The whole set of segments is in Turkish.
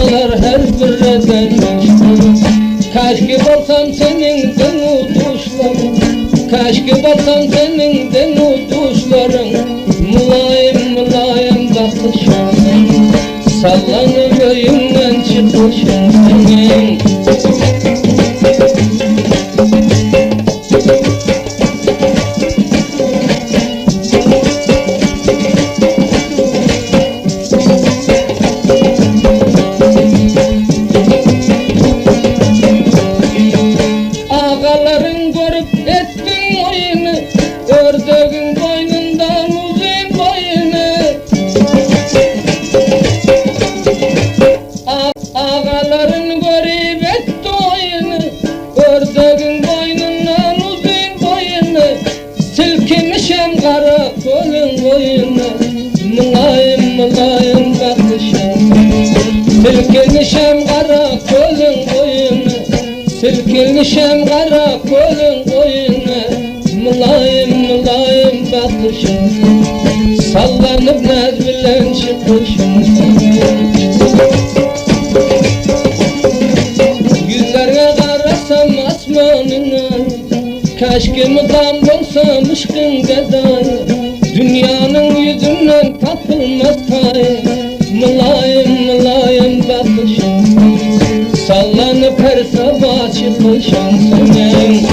ağlar her birden Kaşki bolsam seninden uduşlarım Kaşki bolsam seninden uduşlarım Mülayim mülayim bakışın Sallanıp öyümden çıkışın senin Ağaların görüp ettin oyunu Ördögün boynundan uzun boyunu Ağaların görüp etti oyunu Ördögün boynundan uzun boyunu Silkinişem karakolun boyunu Mülayim mülayim bakışın Silkinişem karakolun boyunu Silkinişem karakolun boyunu Mülayim mülayim bakışın Sallanıp nezbilen çıkışın Yüzlerine karasam asmanına Keşke müdam bolsam ışkın gedayı Dünyanın yüzünden tapılmaz payı Mülayim mülayim bakışın Sallanıp her sabah çıkışın senin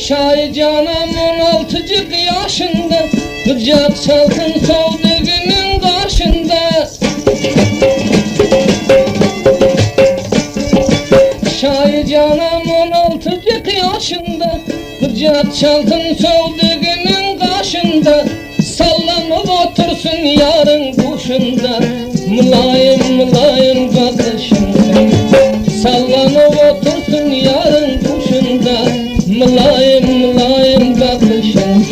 Şahicanam 16 yaşında Kırcak salkın savdığının karşında Şahicanam 16 yaşında Kırcak salkın savdığının karşında Sallanıp otursun yarın kuşunda Mülayim mülayim bakışın Sallanıp otursun yarın kuşunda Mülayim mülayim bakışın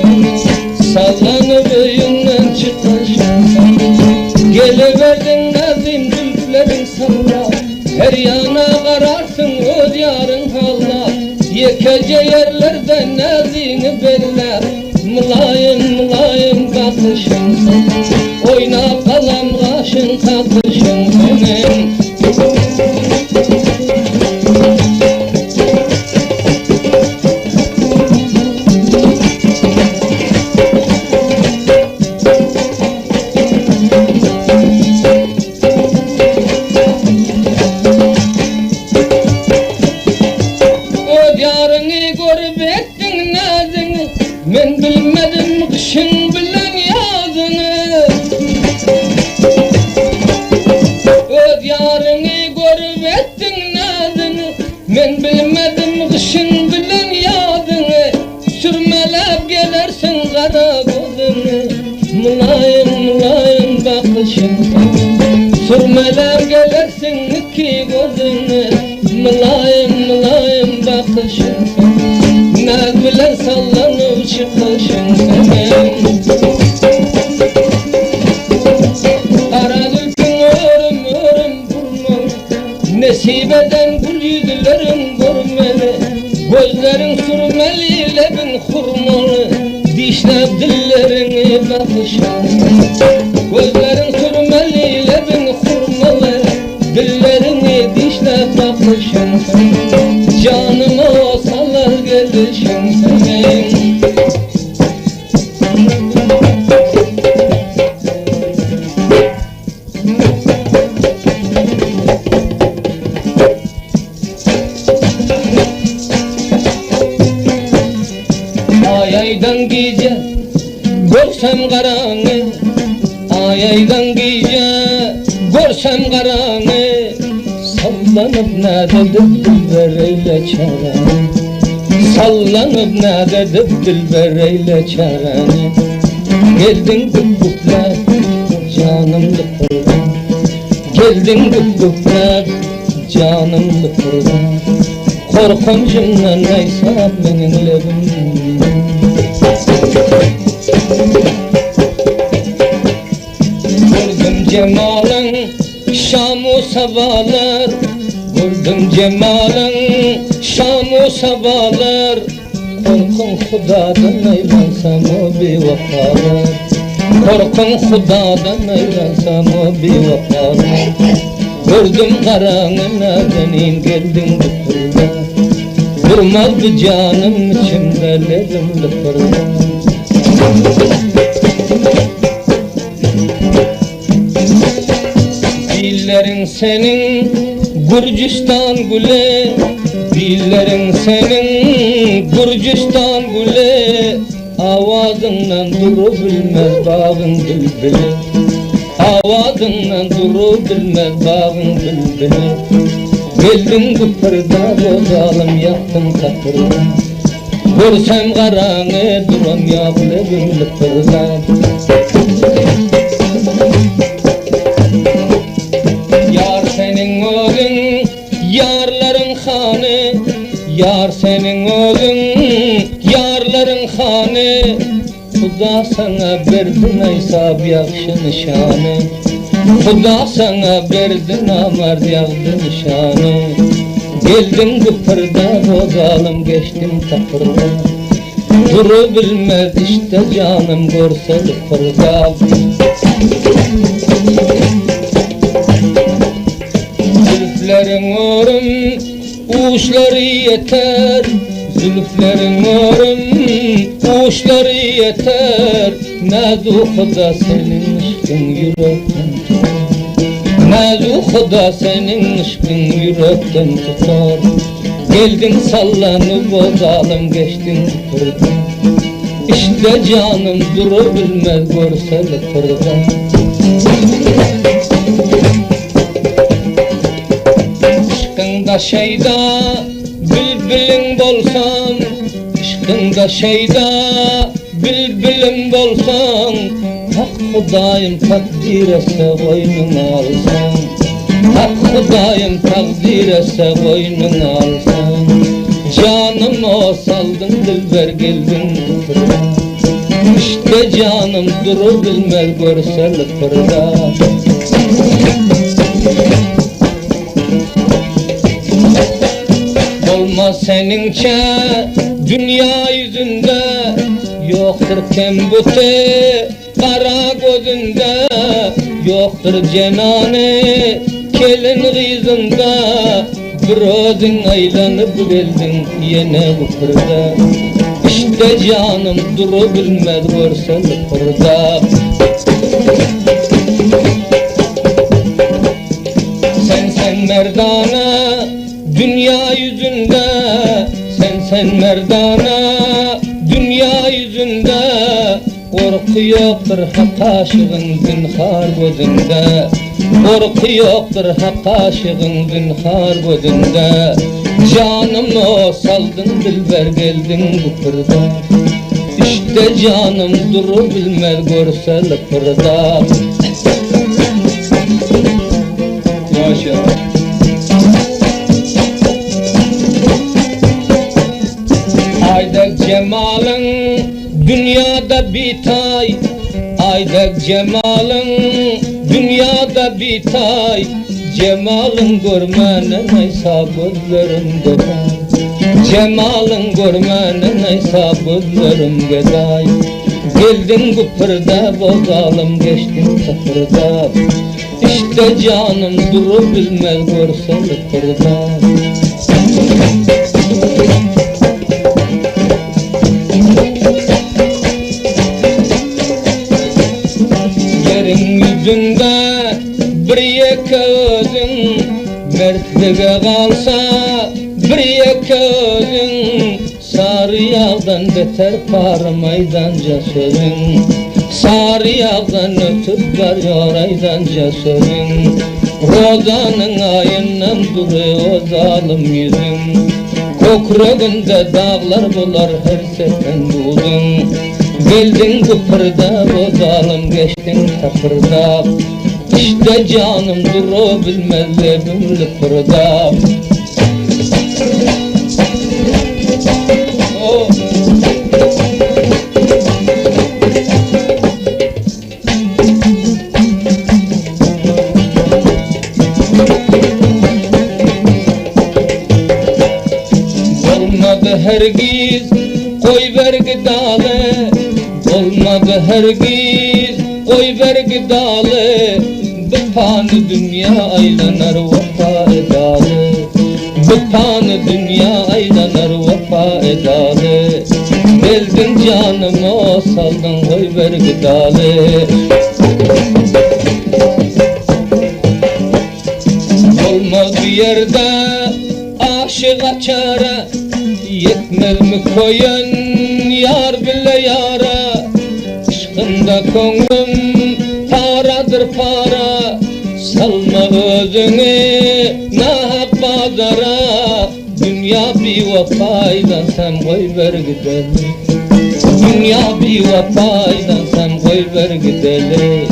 Sallanıp öyünden çıkışın Geliverdin nazim zülflerin salla Her yana kararsın öz yarın halla Yekece yerlerden nazini beller Mülayim mülayim bakışın Oyna kalam kaşın takışın senin Men bilmedim kışın bilen yazını Öz yarını görüp ettin nazını Men bilmedim kışın bilen yazını Sürmelep gelersin kara gözünü Mülayim mülayim bakışın Sürmelep gelersin iki gözünü Mülayim mülayim bakışın Naz bilen sallanıp çıkışın senin Kara gülkün örüm örüm vurmalı Nesip eden gül yüzlerin görmeli Gözlerin sürmeli lebin hurmalı Dişlep dillerini bakışın Gözlerin sürmeli lebin hurmalı Dillerini dişlep bakışın Canıma o salar gelişin senin Ay aydan gece görsem karanı Ay aydan gece görsem karanı Sallanıp ne dedim dilber eyle çareni Sallanıp ne dedim dilber eyle çareni Geldin güllükler canımlı kırdım Geldin güllükler canımlı kırdım Korkuncumdan neyse benim levim Gördüm cemalın Şam sabahlar gördüm cemalın şamu sabahlar korkun Xudadan aylansam o bevafalar korkun Xudadan aylansam o bevafalar gördüm karanına senin geldin lıpırda durmazdı canım içimde lerim lıpırda Dillerin senin Gürcistan gülü Dillerin senin Gürcistan gülü Avazından duru bilmez bağın bülbülü Avazından duru bilmez bağın bülbülü Geldin kıpırda bozalım yaktın kapırda Görsem karanı duram yaklerim lıpırda Yar senin oğlun yarların hanı Yar senin oğlun yarların hanı Xuda sana verdin hesap yakşı nişanı Xuda sana verdin amar yağdı nişanı Geldin kıpırda bozalım geçtim tapırda Duru bilmez işte canım görse lıpırda Zülflerin orum uçları yeter Zülflerin orum uçları yeter Nazuhuda senin aşkın yürekten tutar Nazuhuda senin aşkın yürekten tutar Geldin sallanıp bozalım geçtin kırda İşte canım duru bilmez görse lıpırda Aşkında şeyda bülbülün bolsan Aşkında şeyda bülbülün bolsan Hak Xudayım takdir etse boynuna alsan Hak Xudayım takdir etse boynuna alsan Canım o saldın dilber geldin lıpırda İşte canım duru bilmez görse lıpırda Olmaz senince dünya yüzünde Yoktur kembuti kara gözünde Yoktur cenani kelin gizinde Bir özün aylanıp geldin yine lıpırda İşte canım duru bilmez görse lıpırda Sen merdana dünya yüzünde Sen merdana dünya yüzünde Korku yoktur hak aşığın zinhar gözünde Korku yoktur hak aşığın zinhar gözünde Canım o saldın dilber geldin lıpırda İşte canım duru bilmez görse lıpırda Yaşa Aydek cemalın dünyada bitay Aydek cemalın dünyada bitay Cemalın görmenin hesap gözlerimde Cemalın görmenin hesap gözlerimde Geldin kıpırda bozalım geçtin sapırda İşte canım duru bilmez görse lıpırda Yerin yüzünde bir yeke özün Mertliğe kalsa bir yeke özün Sarı yağdan beter parmaydanca sözün Sarı yağdan ötüp varıyor aydanca sözün Rozanın ayından duruyor zalim yüzün Kokrağında dağlar bular her sefen buldun Geldin kıpırda bozalım geçtin tapırda İşte canım duru bilmez lebim lıpırda oh. hergiz koy vergi dalı, olmadı hergiz koy vergi dalı. Bu panı dünya aylanar vefa edalı, bu panı dünya aylanar vefa edalı. Geldin canımı saldın koy vergi dalı. Olmadı yerde aşığa çare, yetmez mi koyun yar bile yara. Aşkında konum paradır para, salma özünü nahak bazara. Dünya bir vefaydan sen koy ver gidelim, dünya bir vefaydan sen koy ver gidelim.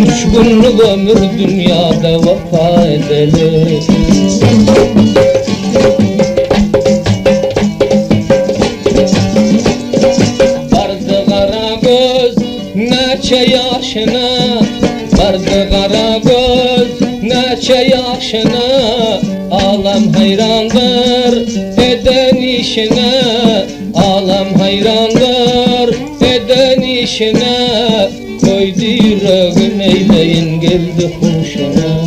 3 günlük ömür dünyada vefa edelim. Vardı kara göz neçe yaşına, vardı kara göz neçe yaşına. Alam hayrandır eden işine, alam hayrandır eden işine. Koydu yüreğin eyleyin geldi hoşuna,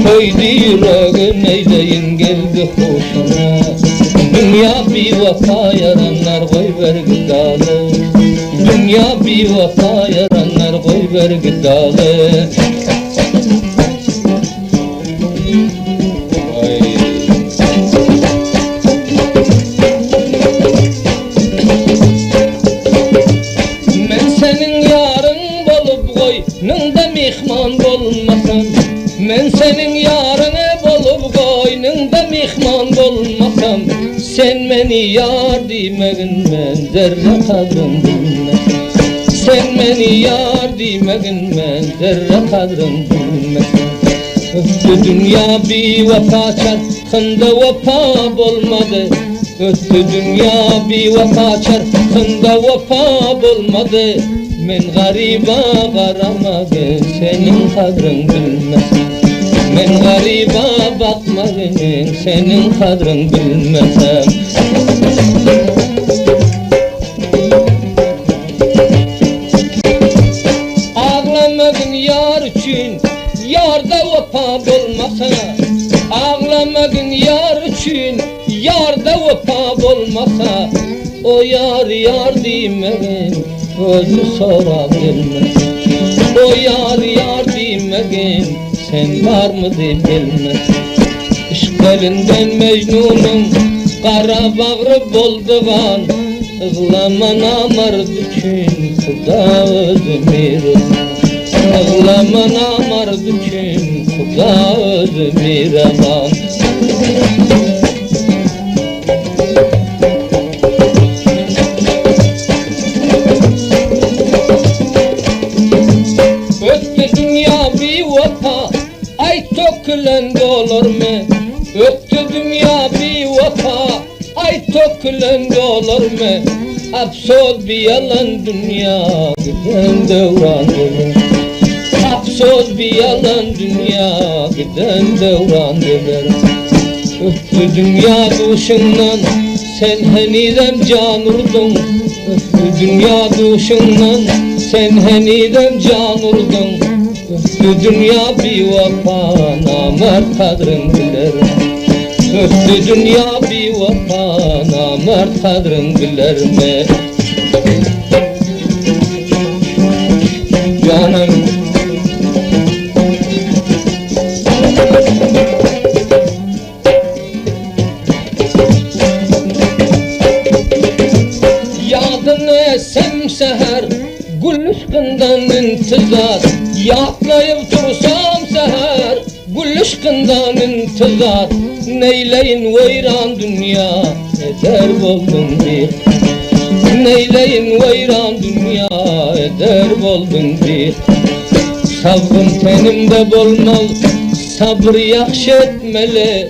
koydu yüreğin eyleyin geldi hoşuna. Dünya bir vefa yaranlar koy ver gidalı, dünya bir vefa yaranlar koy ver gidalı. Nında mihman bolmasam, men senin yarını bolup koynunda mihman bolmasam. Sen beni yar demegin men zerre kadrın bilmesem, sen beni yar demegin men zerre kadrın bilmesem. Öttü dünya bir vefa çarkında vefa bolmadı, öttü dünya bir vefa çarkında vefa bolmadı. Men gariba karamadım senin kadrın bilmesem, men gariba bakmadım senin kadrın bilmesem. Ağlamadın yar için yarda vefa olmasa, ağlamadın yar için yarda vefa olmasa. O yar yar demegin özü sorabilirmez, o yar yar demegin sen var mı de bilmez. Işk elinden Mecnun'un kara bağrı bolduğan, ağlama namard için Xuda özü mihriban, ağlama namard için Xuda özü mihriban. Tökülen olur mu? Öttü dünya bir vefa, ay tökülen olur mu? Afsız bir yalan dünya giden devran döner, afsız bir yalan dünya giden devran döner. Öttü dünya duşundan sen henidem can urdun, öttü dünya duşundan sen henidem can urdun. Öttü dünya bir vefa namert kadrın bilir, öttü dünya bir vefa namert kadrın bilir mi? Canım yadını esem seher gül ışkından intizar, yatlayıp dursam seher gül ışkından intizar. Neyleyin veyran dünya eder oldum bir, neyleyin veyran dünya eder oldum bir. Sabrım tenimde bolmal, sabır yaxşı etmeli.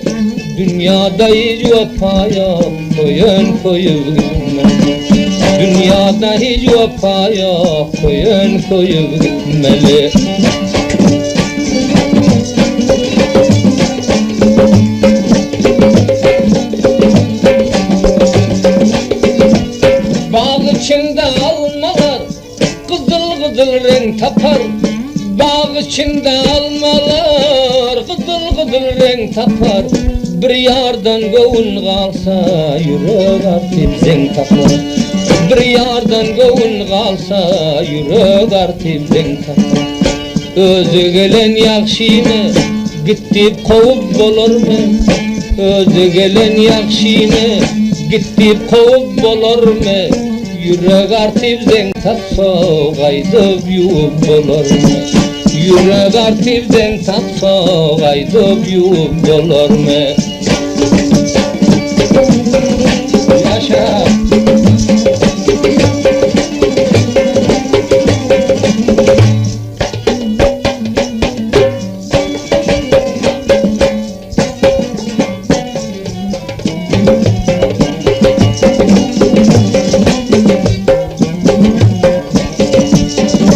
Dünyada hiç vefaya koyun koyup gitmeli, dünyada hiç vefaya koyun koyup gitmeli. tapar. Bağ içinde almalar kızıl kızıl renk tapar. Bir yardan gövün kalsa yürek artıp zen tapar. Bir yardan gövün kalsa yürek artıp zen tapar. Özü gelen yakşini git deyip kovup bolurmu? Özü gelen yakşini git deyip kovup bolurmu? Yürek artıp zen tapsa kaydıp yuvup bolurmu? Yürek artıp zen tapsa kaydıp yuvup bolurmu? Yaşa!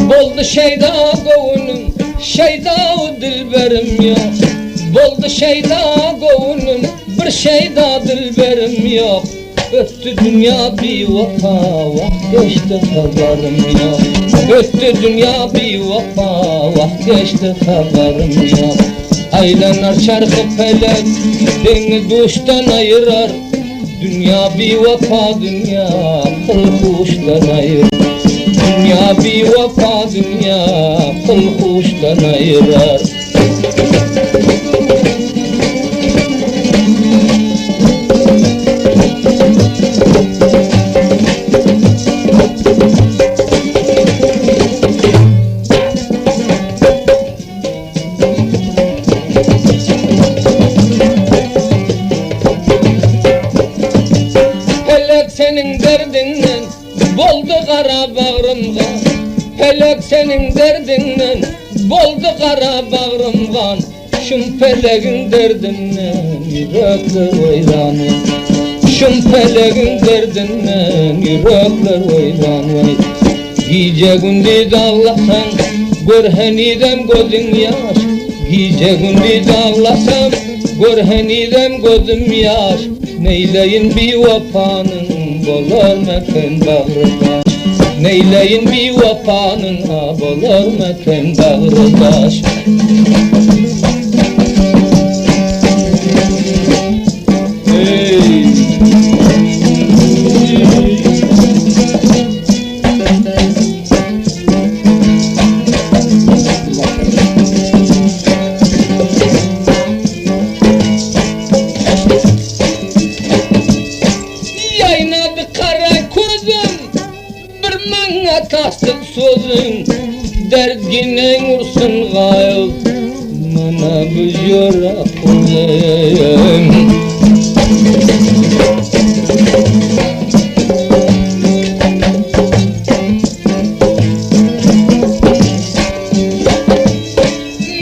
Boldu şeyda gövünüm, şeyda dilberim yok. Boldu şeyda gövünüm, bir şeyda dilberim yok. Öttü dünya bir vefa, vakt geçti haberim yok. Öttü dünya bir vefa, vakt geçti haberim yok. Aylanar çarkı felek, beni duştan ayırar. Dünya bir vefa, dünya kıl kuştan ayırar. Dünya bir vefa, dünya kıl kuştan ayırar. Felek senin derdinden boldu kara bağrımga. Felek senin derdinden boldu kara bağrımga. Şun feleğin derdinden yürekler vaylanır. Şun feleğin derdinden yürekler vaylanır. Gece gündüz ağlasam görhenidem gözün yaş. Gece gündüz ağlasam görhenidem gözüm yaş. Neyleyin bir vefanın bolar meken bağrıdaş. Neyleyin bir vefanın bolar meken bağrıdaş. Hey. Yaynadı kara gözüm, bir manga tastık sözüm. Dergine vursun gayıl, bana bir yorak olayım.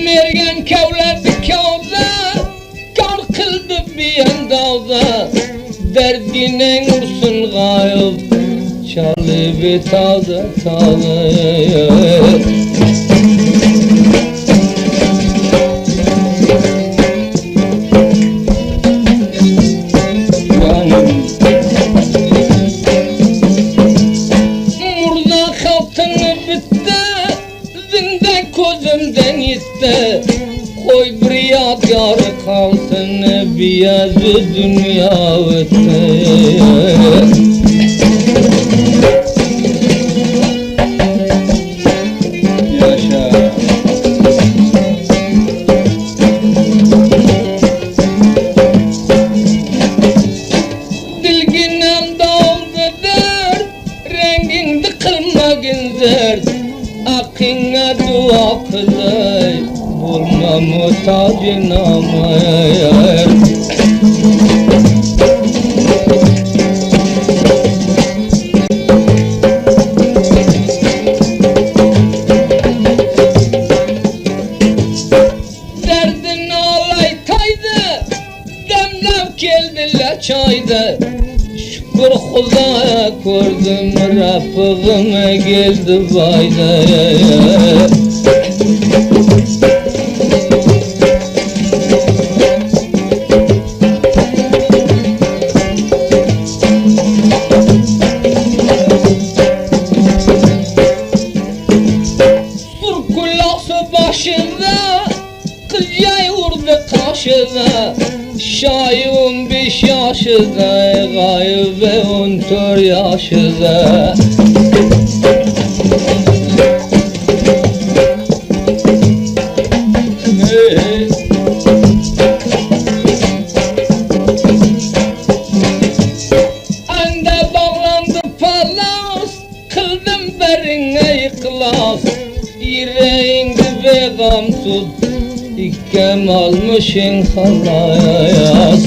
Mergen kevledi kevda, kar kıldı bir yandavda. Derdine vursun gayıl, çalı bir taze taze. Murda haltını bitti, zinde gözümden gitti. Koy bir yadigarı kalsın, bir yazı dünya ötte. Yaşa! Dilginem doldu dert, rengin dıkılmagın zert. Akına dua kılay, bulma muhtacın amayar. Derdin olay taydı, demlem geldiler çayda. Şükür Khudaya gördüm, Rabbime geldi bayda. yaşıda, Şahi 15 yaşıda, Gaybe 14 yaşıda. Anda bağlandı palas, kıldım berine iklas, yüreğinde vegamsız, İkkem almışın halayaz.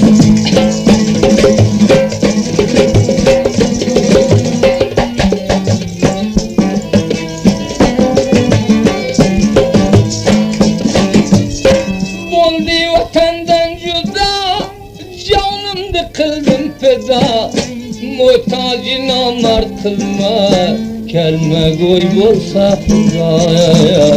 Boldi vatandan cüda, canımdı kıldım feda, muhtacı namart kılma, kelme goy bolsa Hudaya.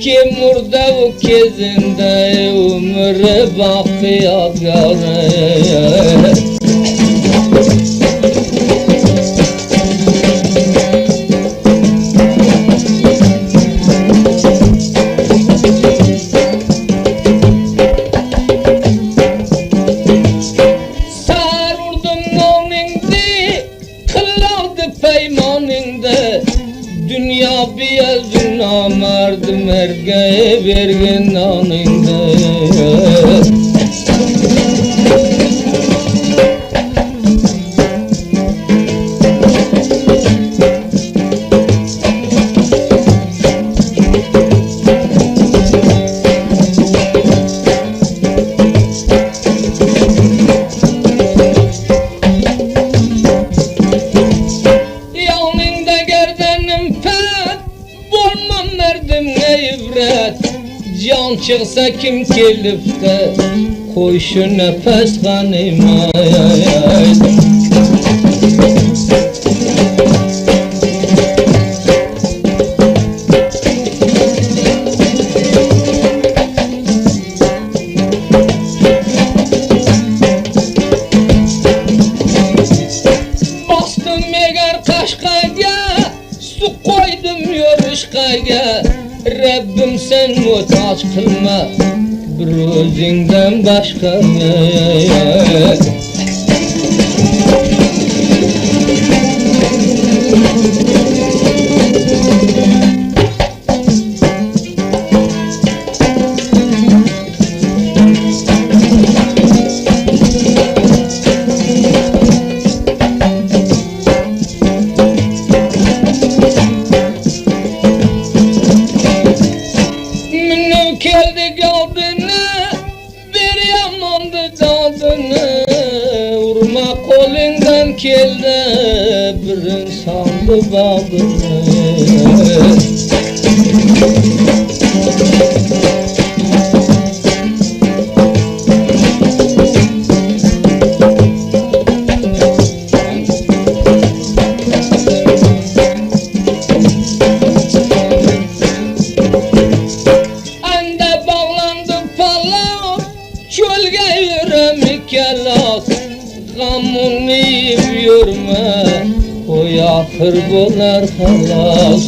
Kim murda o kezinde ömrü bakıya gare. Sarıldım nonindi, kılavdı peymaninde, dünya bir yazın namerdim ergeye vergin anında. Yanında gerdenim pek, bulmam verdim ne ibret. Can çıksa kim kelifte, koy şu nefes ganimayaydı. Bastım eğer Kaşkay'a, su koydum yoruşkaya. Rabbim sen muhtaç kılma bir özünden başka. Geldi galdını, bir yamandı daldını, vurma kolundan keldi, bir insandı bağdını. Çölge yürümek yalas, gamını yürüme, o yakır bolar halas.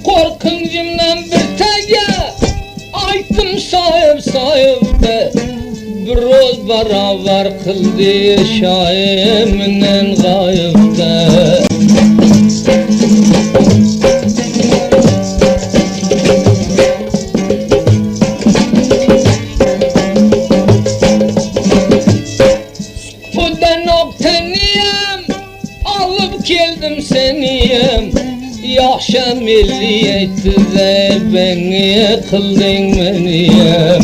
Korkuncumdan bir tege, aytım sahip de, bir roz beraber kıldı şahiminin gayipte. Sudan oktaniyem, alıp geldim seniyem, yaşa milliyettize beni kıldın meniyem.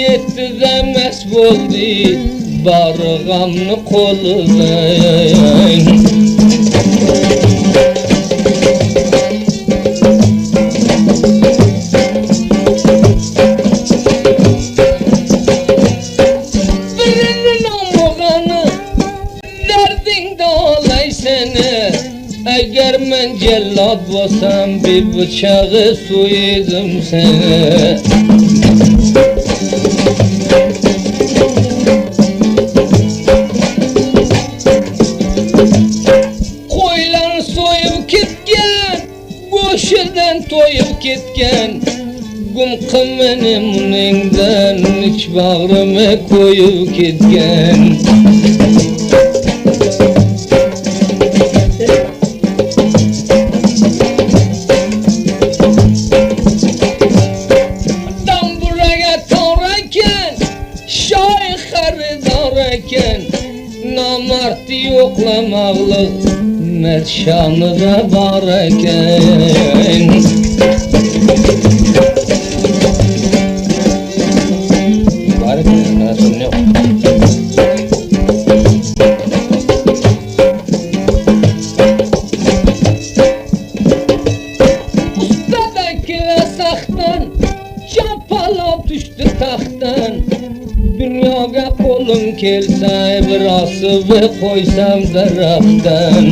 Etti birde mest boldi barğamni qo'lida. Eğer men cellat bolsam bir bıçağı soyuydum seni. Koylan soyup ketken, goşudan toyup ketken, gum kımınımdan iç bağrıma koyup ketken. Namartı yoklamaqlıq mərşanı da var eken. Var eken, nasıl yok? Ustadakiler saxtan, çapalap düştü taxtdan. Dünyaya kolum kelse bir asıbı koysam taraftan.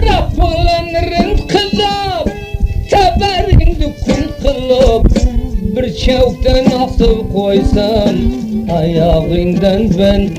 Rapolanırın kılıp, taberin dükün kılıp, bir çavuktan asıp koysam ayağından ben